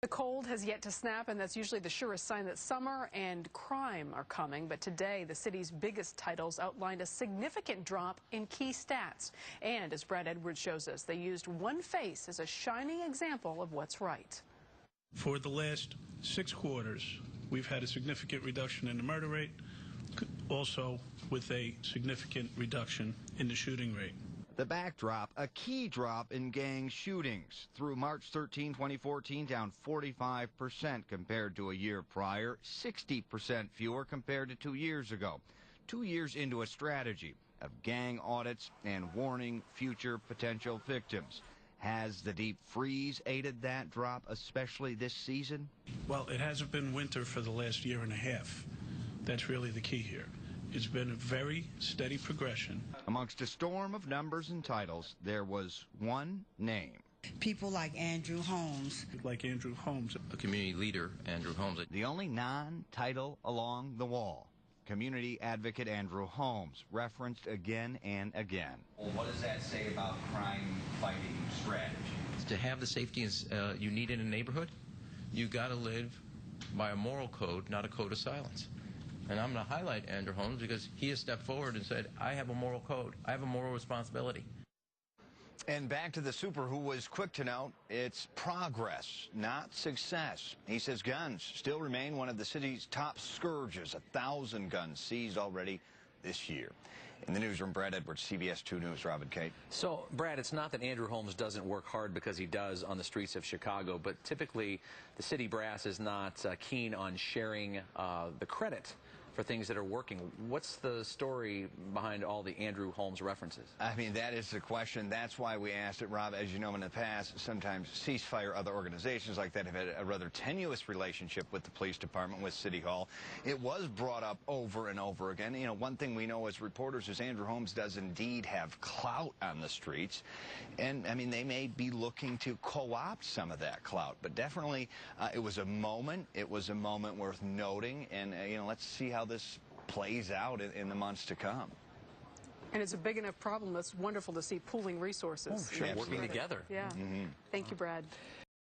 The cold has yet to snap, and that's usually the surest sign that summer and crime are coming. But today, the city's biggest titles outlined a significant drop in key stats. And as Brad Edwards shows us, they used one face as a shining example of what's right. For the last 6 quarters, we've had a significant reduction in the murder rate, also with a significant reduction in the shooting rate. The backdrop, a key drop in gang shootings. Through March 13, 2014, down 45% compared to a year prior, 60% fewer compared to 2 years ago. 2 years into a strategy of gang audits and warning future potential victims. Has the deep freeze aided that drop, especially this season? Well, it hasn't been winter for the last year and a half. That's really the key here. It's been a very steady progression. Amongst a storm of numbers and titles, there was one name. People like Andrew Holmes. Like Andrew Holmes. A community leader, Andrew Holmes. The only non-title along the wall. Community advocate Andrew Holmes, referenced again and again. Well, what does that say about crime-fighting strategy? To have the safety you need in a neighborhood, you got to live by a moral code, not a code of silence. And I'm going to highlight Andrew Holmes because he has stepped forward and said, I have a moral code. I have a moral responsibility. And back to the super, who was quick to note it's progress, not success. He says guns still remain one of the city's top scourges. 1,000 guns seized already this year. In the newsroom, Brad Edwards, CBS 2 News. Rob and Kate. So, Brad, it's not that Andrew Holmes doesn't work hard, because he does on the streets of Chicago, but typically the city brass is not keen on sharing the credit for things that are working. What's the story behind all the Andrew Holmes references? I mean, that is the question. That's why we asked it, Rob. As you know, in the past, sometimes ceasefire, other organizations like that have had a rather tenuous relationship with the police department, with City Hall. It was brought up over and over again. You know, one thing we know as reporters is Andrew Holmes does indeed have clout on the streets. And, I mean, they may be looking to co-opt some of that clout. But definitely, it was a moment. It was a moment worth noting. And, you know, let's see how this plays out in the months to come. And it's a big enough problem. It's wonderful to see pooling resources. Oh, sure, working together. Yeah. Thank you, Brad.